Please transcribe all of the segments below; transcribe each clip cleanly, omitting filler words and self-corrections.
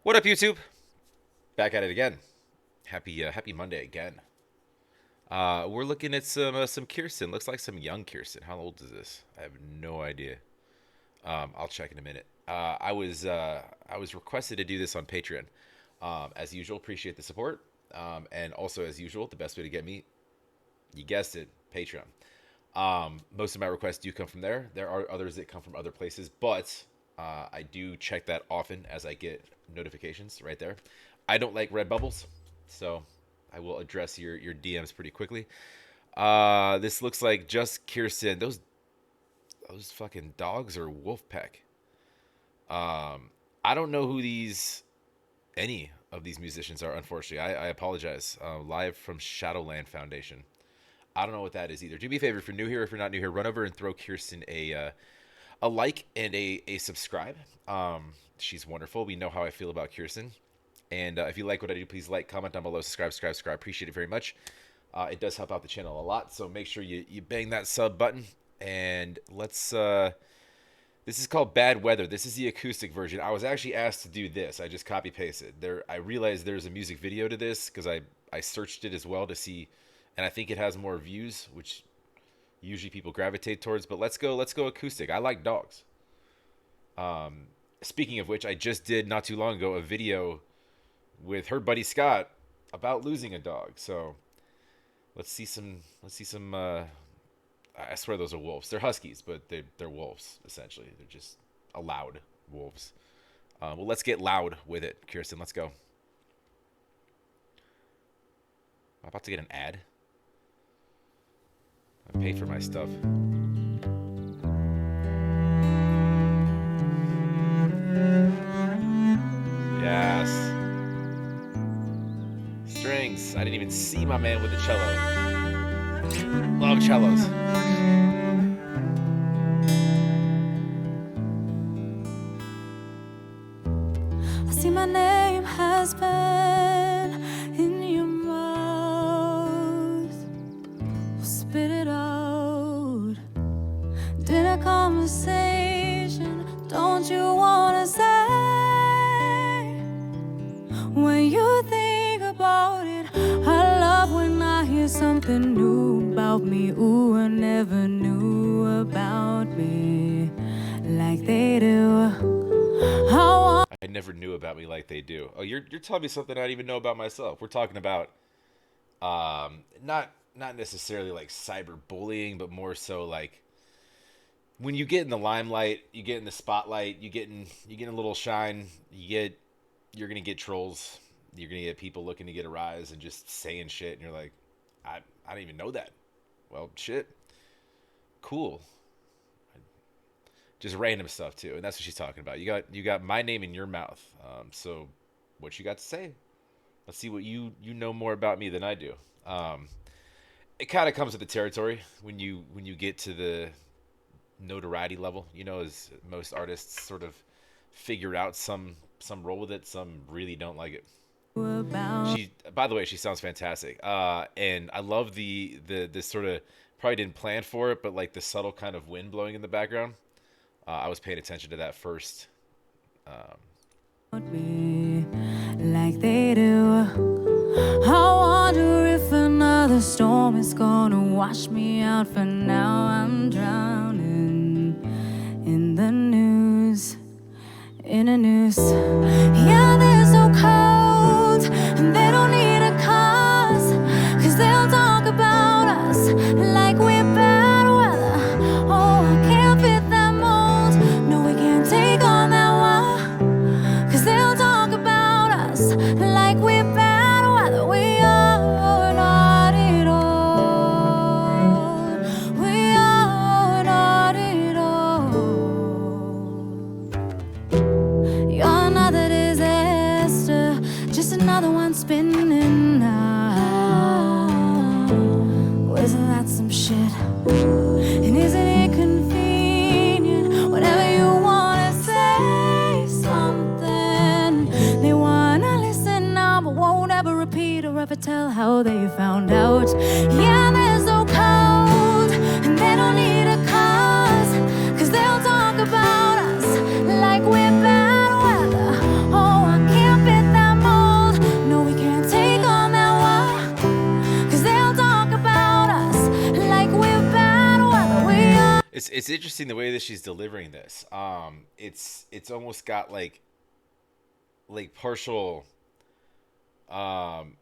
What up, YouTube? Back at it again. Happy Monday again. We're looking at some Kirstin. Looks like some young Kirstin. How old is this? I have no idea. I'll check in a minute. I was requested to do this on Patreon. As usual, appreciate the support. And also, as usual, the best way to get me, you guessed it, Patreon. Most of my requests do come from there. There are others that come from other places, but I do check that often as I get notifications right there. I don't like red bubbles, so I will address your DMs pretty quickly. This looks like just Kirstin. Those fucking dogs are wolf pack. I don't know who any of these musicians are. Unfortunately, I apologize. Live from Shadowland Foundation. I don't know what that is either. Do me a favor, if you're new here, if you're not new here, run over and throw Kirstin a like and a subscribe. She's wonderful. We know how I feel about Kirstin. And if you like what I do, please like, comment down below, subscribe. Appreciate it very much. It does help out the channel a lot. So make sure you bang that sub button. And let's... this is called Bad Weather. This is the acoustic version. I was actually asked to do this. I just copy pasted. I realized there's a music video to this because I searched it as well to see... And I think it has more views, which usually people gravitate towards. But let's go acoustic. I like dogs. Speaking of which, I just did not too long ago a video with her buddy Scott about losing a dog. So let's see some. I swear those are wolves. They're huskies, but they're wolves essentially. They're just loud wolves. Well, let's get loud with it, Kirstin. Let's go. I'm about to get an ad. I pay for my stuff. Yes. Strings. I didn't even see my man with the cello. Love cellos. I see my name has been in your mouth. Spit it out. Dinner conversation. Don't you wanna say? When you think about it, I love when I hear something new about me. Ooh, I never knew about me like they do. I never knew about me like they do. Oh, you're telling me something I didn't even know about myself. We're talking about not necessarily like cyberbullying, but more so like when you get in the limelight, you get in the spotlight, you get a little shine, you're gonna get trolls, you're gonna get people looking to get a rise and just saying shit, and you're like, I didn't even know that. Well, shit, cool. Just random stuff too, and that's what she's talking about. You got my name in your mouth. So what you got to say? Let's see what you know more about me than I do. It kind of comes with the territory when you get to the notoriety level. You know, as most artists sort of figure out some roll with it, some really don't like it. By the way, she sounds fantastic. And I love this sort of, probably didn't plan for it, but like the subtle kind of wind blowing in the background. I was paying attention to that first. Like they do. I wonder if another storm is gonna wash me out. For now I'm drowning in the news, in a noose. Yeah, they're so cold and they don't need a cause, 'cause they'll talk about us like we're bad weather. Oh, I can't fit that mold. No, we can't take on that one, 'cause they'll talk about us like we're bad weather. We are not it all. We are not it all. You're another disaster, just another one spinning now. Wasn't that some shit? And isn't it convenient whenever you wanna say something? They wanna listen now, but won't ever repeat or ever tell how they found out. Yeah, they're so cold and they don't need a cause, 'cause they'll talk about us like we're bad weather. Oh, I can't it's interesting the way that she's delivering this. It's almost got like partial. Um,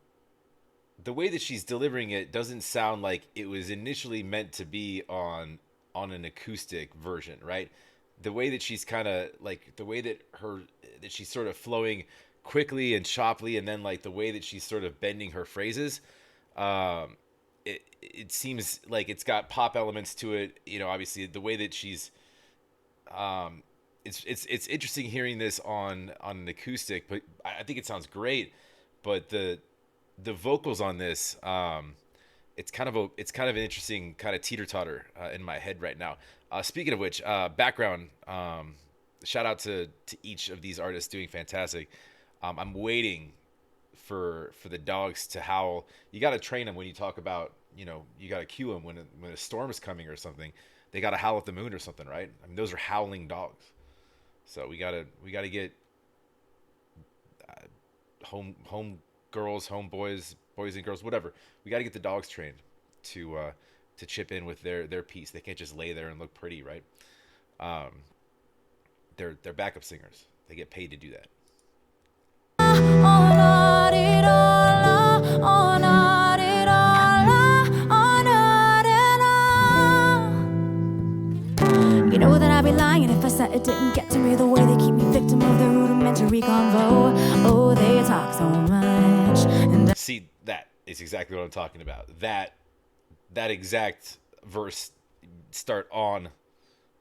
the way that she's delivering it doesn't sound like it was initially meant to be on an acoustic version, right? The way that she's kind of like the way that she's sort of flowing quickly and choppily, and then like the way that she's sort of bending her phrases, um, it seems like it's got pop elements to it. You know, obviously the way that she's um, it's interesting hearing this on an acoustic, but I think it sounds great. But the vocals on this, it's kind of an interesting kind of teeter totter in my head right now. Speaking of which, background, shout out to each of these artists doing fantastic. I'm waiting for the dogs to howl. You got to train them when you talk about, you know, you got to cue them when a storm is coming or something. They got to howl at the moon or something, right? I mean, those are howling dogs. So we gotta get home girls, home boys, boys and girls, whatever. We gotta get the dogs trained to chip in with their piece. They can't just lay there and look pretty, right? Um, they're backup singers. They get paid to do that. You know that I'd be lying if I said it didn't get to me the way they keep me victim of their rudimentary convo. Oh, they talk so much. And See, that is exactly what I'm talking about. That exact verse start on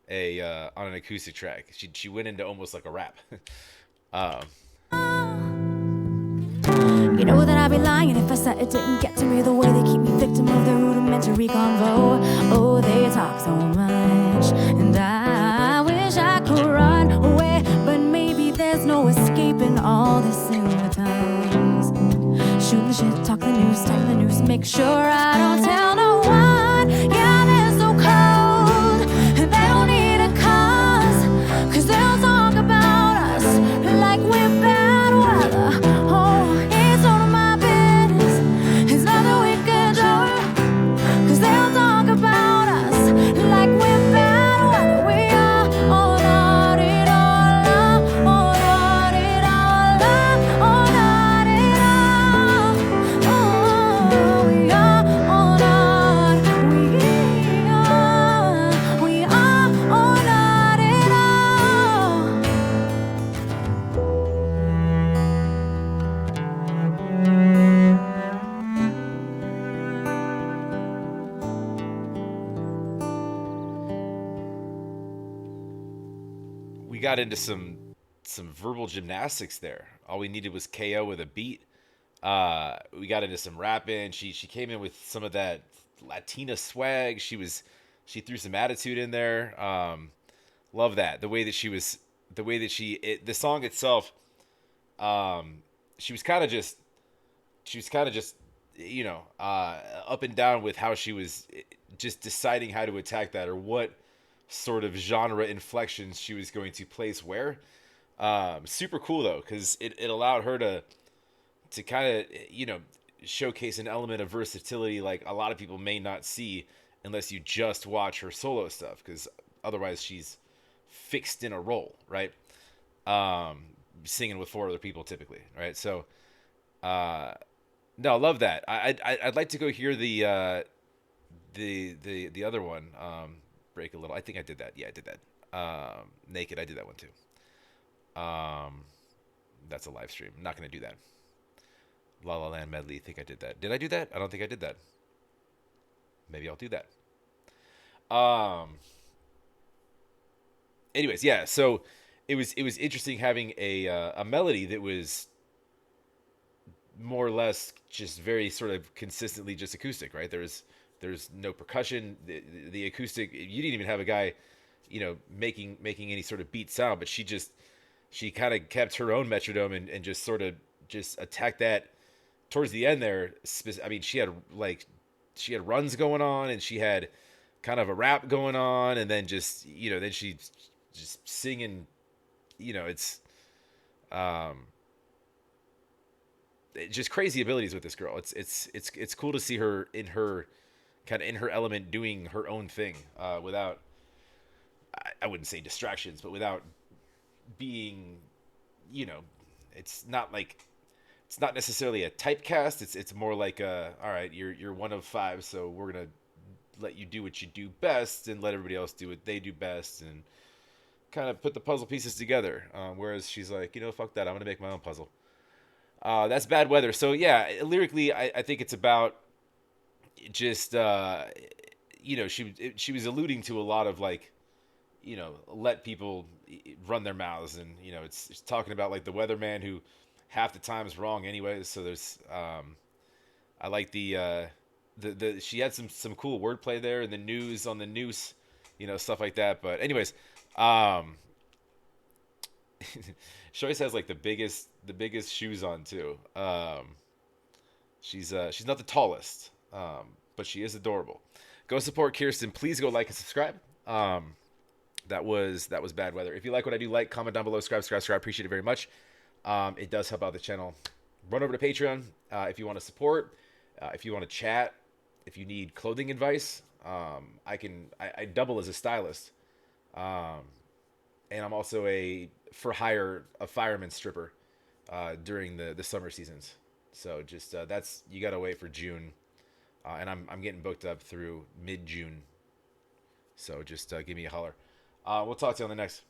an acoustic track. She went into almost like a rap. um, you know that I'd be lying if I said it didn't get to me the way they keep me victim of their rudimentary convo. Oh, they talk so much. And I wish I could run away, but maybe there's no escaping all this in the times. Shoot the shit, talk the news, type the news, make sure I don't tell no one. Yeah, they're so cold, and they don't need a cause they'll talk about us like we're bad weather. Oh, it's none of my business, it's nothing we can do, they'll talk about us like we're bad weather. We are all not it all, not it all, not it all. Oh, we are all not, we are all not it all. we got into some verbal gymnastics there. All we needed was KO with a beat. We got into some rapping. She came in with some of that Latina swag. She threw some attitude in there. Love that. The way that she was, the way that the song itself. She was kind of just, she was kind of just, you know, up and down with how she was just deciding how to attack that or what sort of genre inflections she was going to place where. Super cool though, because it allowed her to kind of, you know, showcase an element of versatility like a lot of people may not see unless you just watch her solo stuff, because otherwise she's fixed in a role, right? Singing with four other people typically, right? So, no, I love that. I'd like to go hear the other one. Break a little. I think I did that. Yeah, I did that. Naked. I did that one too. That's a live stream. I'm not gonna do that. La La Land medley. I think I did that. Did I do that? I don't think I did that. Maybe I'll do that. Anyways, yeah. So it was interesting having a melody that was more or less just very sort of consistently just acoustic, right? There's no percussion. The acoustic. You didn't even have a guy, you know, making any sort of beat sound, but she kind of kept her own metronome and just sort of just attacked that towards the end there. I mean, she had runs going on and she had kind of a rap going on, and then just, you know, then she just singing, you know, it's just crazy abilities with this girl. It's cool to see her in her kind of in her element doing her own thing without I wouldn't say distractions, but without being, you know, it's not like it's not necessarily a typecast. It's more like all right, you're one of five, so we're gonna let you do what you do best and let everybody else do what they do best and kind of put the puzzle pieces together. Whereas she's like, fuck that, I'm gonna make my own puzzle. That's bad weather. So yeah, lyrically, I think it's about just she was alluding to a lot of like let people run their mouths, and it's talking about like the weatherman who half the time is wrong anyways. So there's I like the she had some cool wordplay there, and the news on the noose, stuff like that. But anyways, um, Joyce has like the biggest shoes on too. She's not the tallest, but she is adorable. Go support Kirstin. Please go like and subscribe. That was bad weather. If you like what I do, like, comment down below, subscribe. Appreciate it very much. It does help out the channel. Run over to Patreon if you want to support. If you want to chat. If you need clothing advice, I double as a stylist, and I'm also a fireman stripper during the summer seasons. So just that's you gotta wait for June, and I'm getting booked up through mid June. So just give me a holler. We'll talk to you on the next.